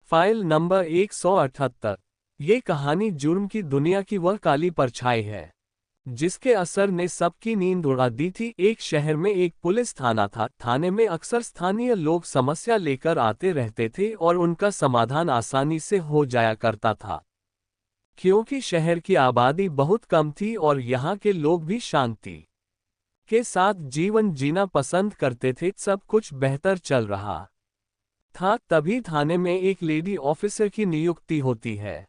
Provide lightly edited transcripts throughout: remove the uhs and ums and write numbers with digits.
File number 178। ये कहानी जुर्म की दुनिया की वह काली परछाई है जिसके असर ने सबकी नींद उड़ा दी थी। एक शहर में एक पुलिस थाना था। थाने में अक्सर स्थानीय लोग समस्या लेकर आते रहते थे और उनका समाधान आसानी से हो जाया करता था। क्योंकि शहर की आबादी बहुत कम थी और यहाँ के लोग भी शांति के साथ जीवन जीना पसंद करते थे, सब कुछ बेहतर चल रहा था। तभी थाने में एक लेडी ऑफिसर की नियुक्ति होती है।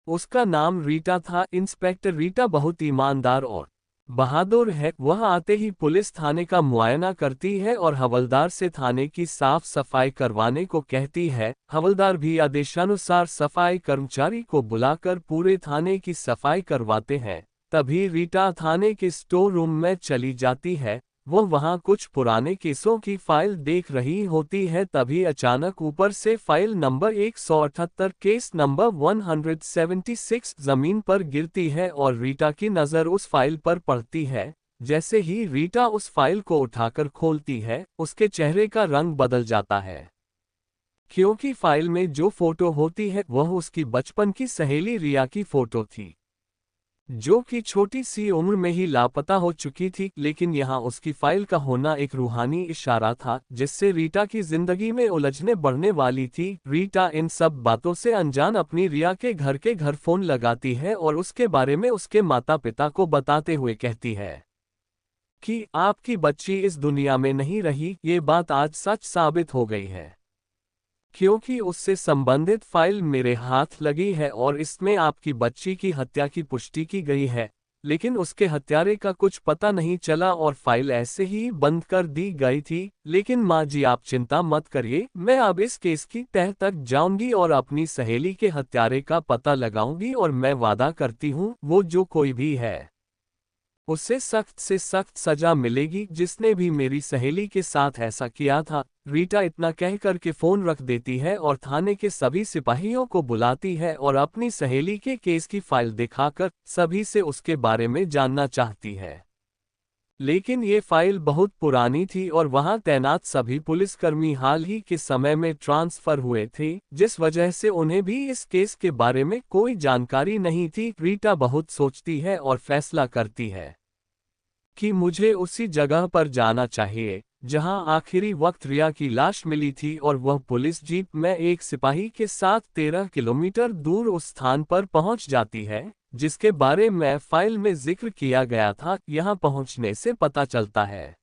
उसका नाम रीटा था। इंस्पेक्टर रीटा बहुत ईमानदार और बहादुर है। वह आते ही पुलिस थाने का मुआयना करती है और हवलदार से थाने की साफ सफाई करवाने को कहती है। हवलदार भी आदेशानुसार सफाई कर्मचारी को बुलाकर पूरे थाने की सफाई करवाते हैं। तभी रीटा थाने के स्टोर रूम में चली जाती है। वो वहां कुछ पुराने केसों की फाइल देख रही होती है। तभी अचानक ऊपर से फाइल नंबर 178 केस नंबर 176 जमीन पर गिरती है और रीटा की नज़र उस फाइल पर पड़ती है। जैसे ही रीटा उस फाइल को उठाकर खोलती है, उसके चेहरे का रंग बदल जाता है। क्योंकि फाइल में जो फोटो होती है वह उसकी बचपन की सहेली रिया की फोटो थी, जो कि छोटी सी उम्र में ही लापता हो चुकी थी। लेकिन यहाँ उसकी फाइल का होना एक रूहानी इशारा था जिससे रीटा की जिंदगी में उलझने बढ़ने वाली थी। रीटा इन सब बातों से अनजान अपनी रिया के घर फोन लगाती है और उसके बारे में उसके माता पिता को बताते हुए कहती है कि आपकी बच्ची इस दुनिया में नहीं रही। ये बात आज सच साबित हो गई है क्योंकि उससे संबंधित फाइल मेरे हाथ लगी है और इसमें आपकी बच्ची की हत्या की पुष्टि की गई है। लेकिन उसके हत्यारे का कुछ पता नहीं चला और फाइल ऐसे ही बंद कर दी गई थी। लेकिन माँ जी, आप चिंता मत करिए, मैं अब इस केस की तह तक जाऊंगी और अपनी सहेली के हत्यारे का पता लगाऊंगी और मैं वादा करती हूँ वो जो कोई भी है उसे सख्त से सख्त सजा मिलेगी, जिसने भी मेरी सहेली के साथ ऐसा किया था। रीटा इतना कह कर के फोन रख देती है और थाने के सभी सिपाहियों को बुलाती है और अपनी सहेली के केस की फाइल दिखाकर सभी से उसके बारे में जानना चाहती है। लेकिन ये फाइल बहुत पुरानी थी और वहां तैनात सभी पुलिसकर्मी हाल ही के समय में ट्रांसफर हुए थे, जिस वजह से उन्हें भी इस केस के बारे में कोई जानकारी नहीं थी। रीटा बहुत सोचती है और फैसला करती है कि मुझे उसी जगह पर जाना चाहिए जहां आखिरी वक्त रिया की लाश मिली थी और वह पुलिस जीप में एक सिपाही के साथ 13 किलोमीटर दूर उस स्थान पर पहुंच जाती है जिसके बारे में फाइल में जिक्र किया गया था। यहां पहुंचने से पता चलता है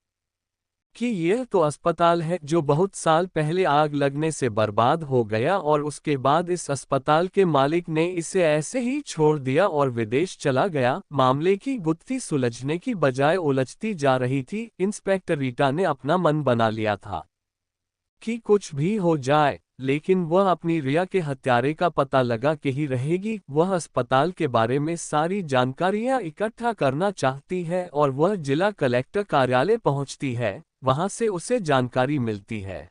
कि यह तो अस्पताल है जो बहुत साल पहले आग लगने से बर्बाद हो गया और उसके बाद इस अस्पताल के मालिक ने इसे ऐसे ही छोड़ दिया और विदेश चला गया। मामले की गुत्थी सुलझने की बजाय उलझती जा रही थी। इंस्पेक्टर रीटा ने अपना मन बना लिया था कि कुछ भी हो जाए, लेकिन वह अपनी रिया के हत्यारे का पता लगा के ही रहेगी। वह अस्पताल के बारे में सारी जानकारियां इकट्ठा करना चाहती है और वह जिला कलेक्टर कार्यालय पहुंचती है। वहां से उसे जानकारी मिलती है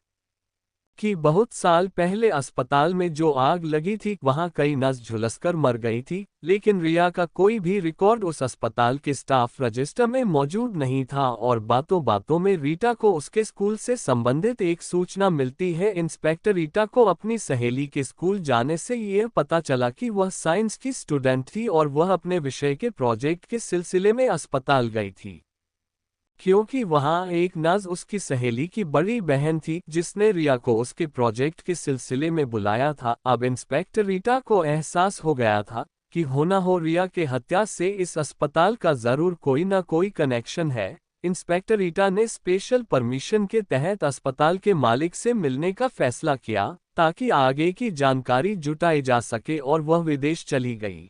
कि बहुत साल पहले अस्पताल में जो आग लगी थी वहां कई नर्स झुलसकर मर गई थी, लेकिन रिया का कोई भी रिकॉर्ड उस अस्पताल के स्टाफ रजिस्टर में मौजूद नहीं था और बातों बातों में रीटा को उसके स्कूल से संबंधित एक सूचना मिलती है। इंस्पेक्टर रीटा को अपनी सहेली के स्कूल जाने से यह पता चला कि वह साइंस की स्टूडेंट थी और वह अपने विषय के प्रोजेक्ट के सिलसिले में अस्पताल गई थी, क्योंकि वहां एक नर्स उसकी सहेली की बड़ी बहन थी जिसने रिया को उसके प्रोजेक्ट के सिलसिले में बुलाया था। अब इंस्पेक्टर रीटा को एहसास हो गया था कि हो न हो रिया के हत्या से इस अस्पताल का जरूर कोई न कोई कनेक्शन है। इंस्पेक्टर रीटा ने स्पेशल परमिशन के तहत अस्पताल के मालिक से मिलने का फैसला किया ताकि आगे की जानकारी जुटाई जा सके और वह विदेश चली गई।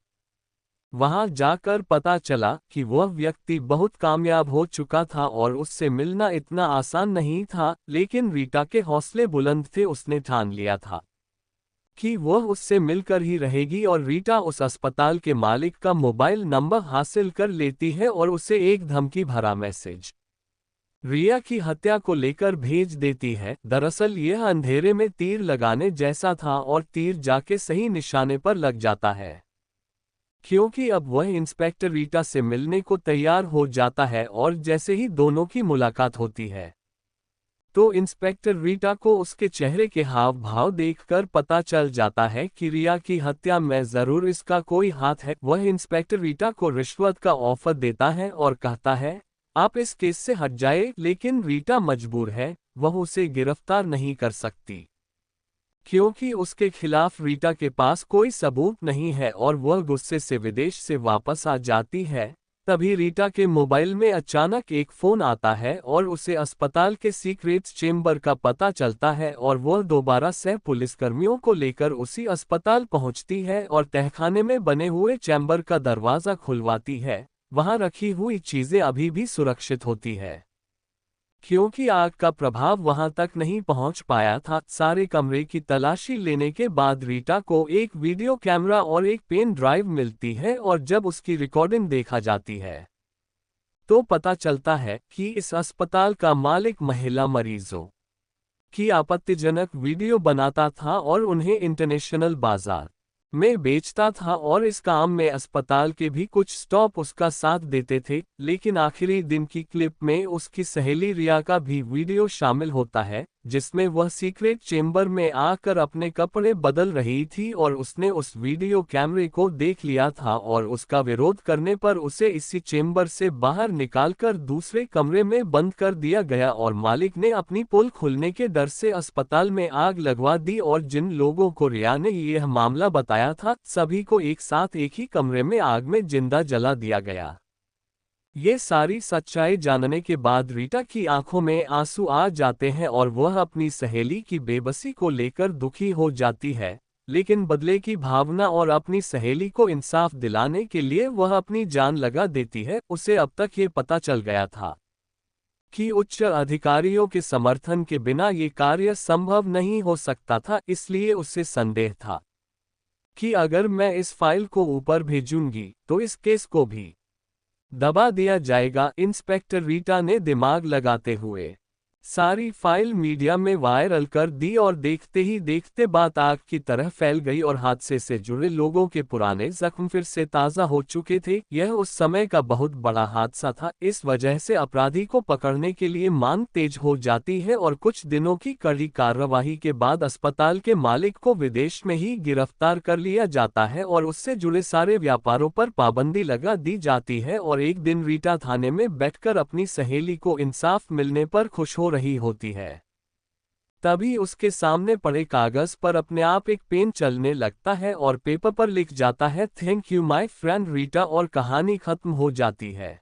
वहां जाकर पता चला कि वह व्यक्ति बहुत कामयाब हो चुका था और उससे मिलना इतना आसान नहीं था, लेकिन रीटा के हौसले बुलंद थे। उसने ठान लिया था कि वह उससे मिलकर ही रहेगी और रीटा उस अस्पताल के मालिक का मोबाइल नंबर हासिल कर लेती है और उसे एक धमकी भरा मैसेज रिया की हत्या को लेकर भेज देती है। दरअसल यह अंधेरे में तीर लगाने जैसा था और तीर जाके सही निशाने पर लग जाता है, क्योंकि अब वह इंस्पेक्टर रीटा से मिलने को तैयार हो जाता है और जैसे ही दोनों की मुलाकात होती है तो इंस्पेक्टर रीटा को उसके चेहरे के हाव भाव देखकर पता चल जाता है कि रिया की हत्या में जरूर इसका कोई हाथ है। वह इंस्पेक्टर रीटा को रिश्वत का ऑफर देता है और कहता है, आप इस केस से हट जाए, लेकिन रीटा मजबूर है, वह उसे गिरफ्तार नहीं कर सकती क्योंकि उसके खिलाफ रीटा के पास कोई सबूत नहीं है और वह गुस्से से विदेश से वापस आ जाती है। तभी रीटा के मोबाइल में अचानक एक फोन आता है और उसे अस्पताल के सीक्रेट चेंबर का पता चलता है और वह दोबारा से पुलिसकर्मियों को लेकर उसी अस्पताल पहुंचती है और तहखाने में बने हुए चैम्बर का दरवाजा खुलवाती है। वहां रखी हुई चीजें अभी भी सुरक्षित होती है क्योंकि आग का प्रभाव वहां तक नहीं पहुंच पाया था। सारे कमरे की तलाशी लेने के बाद रीटा को एक वीडियो कैमरा और एक पेन ड्राइव मिलती है और जब उसकी रिकॉर्डिंग देखा जाती है तो पता चलता है कि इस अस्पताल का मालिक महिला मरीजों की आपत्तिजनक वीडियो बनाता था और उन्हें इंटरनेशनल बाजार में बेचता था और इस काम में अस्पताल के भी कुछ स्टाफ उसका साथ देते थे। लेकिन आखिरी दिन की क्लिप में उसकी सहेली रिया का भी वीडियो शामिल होता है जिसमें वह सीक्रेट चेंबर में आकर अपने कपड़े बदल रही थी और उसने उस वीडियो कैमरे को देख लिया था और उसका विरोध करने पर उसे इसी चेंबर से बाहर निकालकर दूसरे कमरे में बंद कर दिया गया और मालिक ने अपनी पोल खुलने के डर से अस्पताल में आग लगवा दी और जिन लोगों को रिया ने यह मामला बताया था सभी को एक साथ एक ही कमरे में आग में जिंदा जला दिया गया। ये सारी सच्चाई जानने के बाद रीटा की आंखों में आंसू आ जाते हैं और वह अपनी सहेली की बेबसी को लेकर दुखी हो जाती है, लेकिन बदले की भावना और अपनी सहेली को इंसाफ दिलाने के लिए वह अपनी जान लगा देती है। उसे अब तक ये पता चल गया था कि उच्च अधिकारियों के समर्थन के बिना ये कार्य संभव नहीं हो सकता था, इसलिए उसे संदेह था कि अगर मैं इस फाइल को ऊपर भेजूंगी तो इस केस को भी दबा दिया जाएगा। इंस्पेक्टर रीटा ने दिमाग लगाते हुए सारी फाइल मीडिया में वायरल कर दी और देखते ही देखते बात आग की तरह फैल गई और हादसे से जुड़े लोगों के पुराने जख्म फिर से ताज़ा हो चुके थे। यह उस समय का बहुत बड़ा हादसा था। इस वजह से अपराधी को पकड़ने के लिए मांग तेज हो जाती है और कुछ दिनों की कड़ी कार्रवाई के बाद अस्पताल के मालिक को विदेश में ही गिरफ्तार कर लिया जाता है और उससे जुड़े सारे व्यापारों पर पाबंदी लगा दी जाती है। और एक दिन रीटा थाने में बैठकर अपनी सहेली को इंसाफ मिलने पर खुश हो रही होती है। तभी उसके सामने पड़े कागज पर अपने आप एक पेन चलने लगता है और पेपर पर लिख जाता है, thank you my friend Rita, और कहानी खत्म हो जाती है।